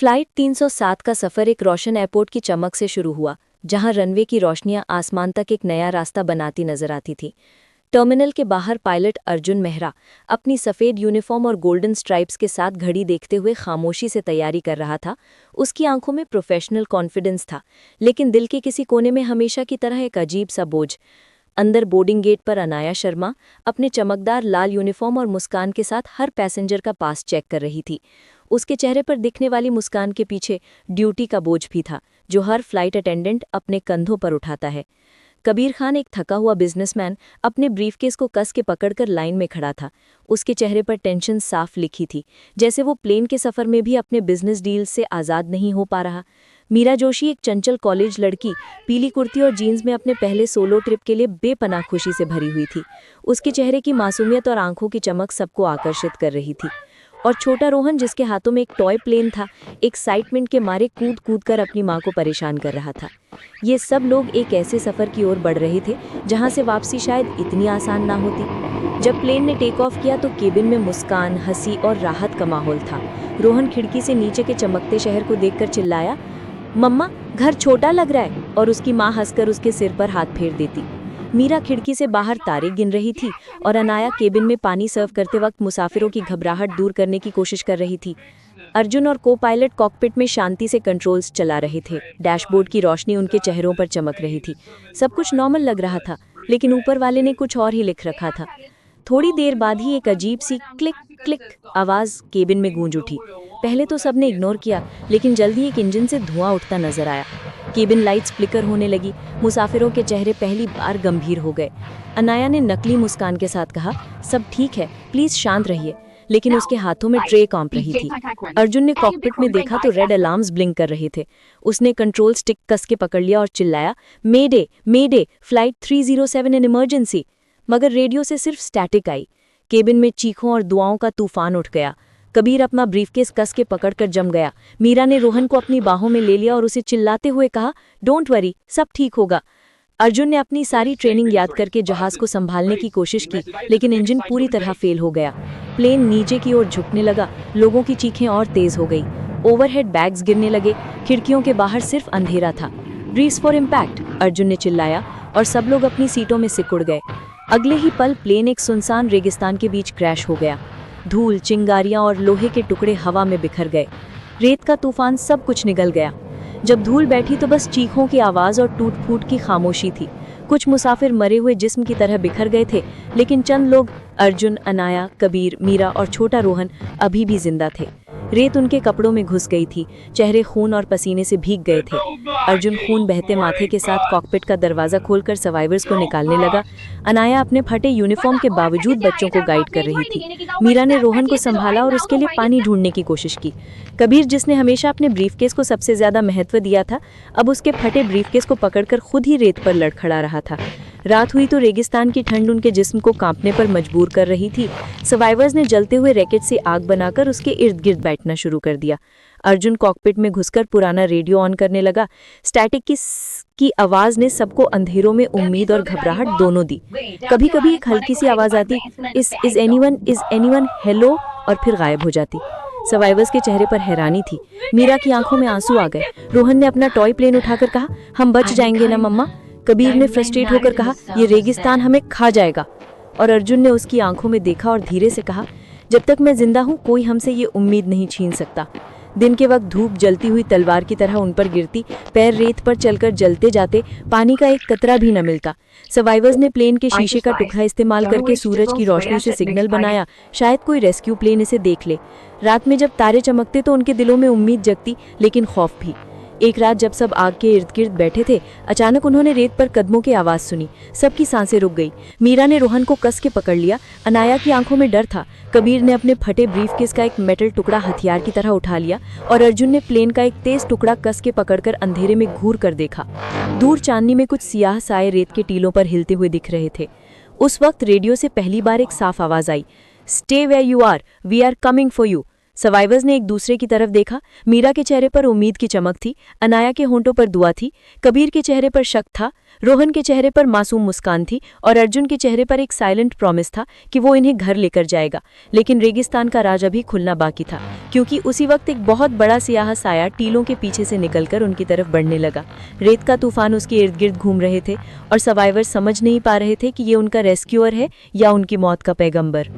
Flight 307 का सफ़र एक रोशन airport की चमक से शुरू हुआ, जहां रनवे की रोशनियां आसमान तक एक नया रास्ता बनाती नजर आती थी। टर्मिनल के बाहर पायलट अर्जुन मेहरा अपनी सफ़ेद यूनिफॉर्म और गोल्डन स्ट्राइप्स के साथ घड़ी देखते हुए खामोशी से तैयारी कर रहा था। उसकी आंखों में प्रोफेशनल कॉन्फिडेंस था, लेकिन दिल के किसी कोने में हमेशा की तरह एक अजीब सा बोझ। अंदर बोर्डिंग गेट पर अनाया शर्मा अपने चमकदार लाल यूनिफॉर्म और मुस्कान के साथ हर पैसेंजर का पास चेक कर रही थी। उसके चेहरे पर दिखने वाली मुस्कान के पीछे ड्यूटी का बोझ भी था, जो हर फ्लाइट अटेंडेंट अपने कंधों पर उठाता है। कबीर खान, एक थका हुआ बिजनेसमैन, अपने ब्रीफकेस को कस के पकड़कर लाइन में खड़ा था। उसके चेहरे पर टेंशन साफ लिखी थी, जैसे वो प्लेन के सफ़र में भी अपने बिजनेस डील से आज़ाद नहीं हो पा रहा। मीरा जोशी, एक चंचल कॉलेज लड़की, पीली कुर्ती और जीन्स में अपने पहले सोलो ट्रिप के लिए बेपनाह खुशी से भरी हुई थी। उसके चेहरे की मासूमियत और आंखों की चमक सबको आकर्षित कर रही थी। और छोटा रोहन, जिसके हाथों में एक टॉय प्लेन था, एक्साइटमेंट के मारे कूद कूद कर अपनी माँ को परेशान कर रहा था। ये सब लोग एक ऐसे सफ़र की ओर बढ़ रहे थे जहाँ से वापसी शायद इतनी आसान ना होती। जब प्लेन ने टेक ऑफ किया तो केबिन में मुस्कान, हंसी और राहत का माहौल था। रोहन खिड़की से नीचे के चमकते शहर को देखकर चिल्लाया, मम्मा, घर छोटा लग रहा है, और उसकी माँ हंसकर उसके सिर पर हाथ फेर देती। मीरा खिड़की से बाहर तारे गिन रही थी और अनाया केबिन में पानी सर्व करते वक्त मुसाफिरों की घबराहट दूर करने की कोशिश कर रही थी। अर्जुन और को पायलट कॉकपिट में शांति से कंट्रोल्स चला रहे थे। डैशबोर्ड की रोशनी उनके चेहरों पर चमक रही थी। सब कुछ नॉर्मल लग रहा था, लेकिन ऊपर वाले ने कुछ और ही लिख रखा था। थोड़ी देर बाद ही एक अजीब सी क्लिक क्लिक आवाज़ केबिन में गूंज उठी। पहले तो सबने इग्नोर किया, लेकिन जल्दी एक इंजन से धुआं उठता नजर आया। केबिन लाइट्स फ्लिकर होने लगी। मुसाफिरों के चेहरे पहली बार गंभीर हो गए। अनाया ने नकली मुस्कान के साथ कहा, सब ठीक है, प्लीज शांत रहिए, लेकिन उसके हाथों में ट्रे कांप रही थी। अर्जुन ने कॉकपिट में देखा तो रेड अलार्म्स ब्लिंक कर रहे थे। उसने कंट्रोल स्टिक कस के पकड़ लिया और चिल्लाया, मेडे मेडे, फ्लाइट 307 इन इमरजेंसी। मगर रेडियो से सिर्फ स्टैटिक आई। केबिन में चीखों और दुआओं का तूफान उठ गया। कबीर अपना ब्रीफकेस कस के पकड़कर जम गया। मीरा ने रोहन को अपनी बाहों में ले लिया और उसे चिल्लाते हुए कहा, डोंट वरी, सब ठीक होगा। अर्जुन ने अपनी सारी ट्रेनिंग याद करके जहाज को संभालने की कोशिश की, लेकिन इंजन पूरी तरह फेल हो गया। प्लेन नीचे की ओर झुकने लगा। लोगों की चीखें और तेज हो गई। ओवरहेड बैग्स गिरने लगे। खिड़कियों के बाहर सिर्फ अंधेरा था। ब्रीस फॉर इम्पैक्ट, अर्जुन ने चिल्लाया और सब लोग अपनी सीटों में सिकुड़ गए। अगले ही पल प्लेन एक सुनसान रेगिस्तान के बीच क्रैश हो गया। धूल, चिंगारियां और लोहे के टुकड़े हवा में बिखर गए। रेत का तूफान सब कुछ निगल गया। जब धूल बैठी तो बस चीखों की आवाज़ और टूट फूट की खामोशी थी। कुछ मुसाफिर मरे हुए जिस्म की तरह बिखर गए थे, लेकिन चंद लोग, अर्जुन, अनाया, कबीर, मीरा और छोटा रोहन, अभी भी जिंदा थे। रेत उनके कपड़ों में घुस गई थी। चेहरे खून और पसीने से भीग गए थे। अर्जुन खून बहते माथे के साथ कॉकपिट का दरवाज़ा खोलकर सर्वाइवर्स को निकालने लगा। अनाया अपने फटे यूनिफॉर्म के बावजूद बच्चों को गाइड कर रही थी। मीरा ने रोहन को संभाला और उसके लिए पानी ढूंढने की कोशिश की। कबीर, जिसने हमेशा अपने ब्रीफकेस को सबसे ज्यादा महत्व दिया था, अब उसके फटे ब्रीफकेस को पकड़कर खुद ही रेत पर लड़खड़ा रहा था। रात हुई तो रेगिस्तान की ठंड उनके जिस्म को कांपने पर मजबूर कर रही थी। सर्वाइवर्स ने जलते हुए रैकेट से आग बनाकर उसके इर्द गिर्द बैठना शुरू कर दिया। अर्जुन कॉकपिट में घुसकर पुराना रेडियो ऑन करने लगा। स्टैटिक की आवाज ने सबको अंधेरों में उम्मीद और घबराहट दोनों दी। कभी कभी एक हल्की सी आवाज आती, इज एनीवन हेलो, और फिर गायब हो जाती। सर्वाइवर्स के चेहरे पर हैरानी थी। मीरा की आंखों में आंसू आ गए। रोहन ने अपना टॉय प्लेन उठाकर कहा, हम बच जाएंगे ना मम्मा। कबीर ने फ्रस्ट्रेट होकर कहा, ये रेगिस्तान हमें खा जाएगा। और अर्जुन ने उसकी आंखों में देखा और धीरे से कहा, जब तक मैं जिंदा हूँ कोई हमसे ये उम्मीद नहीं छीन सकता। दिन के वक्त धूप जलती हुई तलवार की तरह उन पर गिरती। पैर रेत पर चलकर जलते जाते, पानी का एक कतरा भी न मिलता। सर्वाइवर्स ने प्लेन के शीशे का टुकड़ा इस्तेमाल करके सूरज की रोशनी से सिग्नल बनाया, शायद कोई रेस्क्यू प्लेन इसे देख ले। रात में जब तारे चमकते तो उनके दिलों में उम्मीद जगती, लेकिन खौफ भी। एक रात जब सब आग के इर्द गिर्द बैठे थे, अचानक उन्होंने रेत पर कदमों की आवाज़ सुनी। सबकी सांसें रुक गई। मीरा ने रोहन को कस के पकड़ लिया। अनाया की आंखों में डर था। कबीर ने अपने फटे ब्रीफकेस का एक मेटल टुकड़ा हथियार की तरह उठा लिया और अर्जुन ने प्लेन का एक तेज टुकड़ा कस के पकड़कर अंधेरे में घूर कर देखा। दूर चांदनी में कुछ सियाह साए रेत के टीलों पर हिलते हुए दिख रहे थे। उस वक्त रेडियो से पहली बार एक साफ आवाज़ आई, stay where you are, we are coming for you. Survivors ने एक दूसरे की तरफ देखा। मीरा के चेहरे पर उम्मीद की चमक थी, अनाया के होंठों पर दुआ थी, कबीर के चेहरे पर शक था, रोहन के चेहरे पर मासूम मुस्कान थी और अर्जुन के चेहरे पर एक साइलेंट प्रॉमिस था कि वो इन्हें घर लेकर जाएगा। लेकिन रेगिस्तान का राज अभी खुलना बाकी था, क्योंकि उसी वक्त एक बहुत बड़ा सियाह साया टीलों के पीछे से निकलकर उनकी तरफ बढ़ने लगा। रेत का तूफान उसके इर्द गिर्द घूम रहे थे और सर्वाइवर्स समझ नहीं पा रहे थे कि ये उनका रेस्क्यूअर है या उनकी मौत का पैगंबर।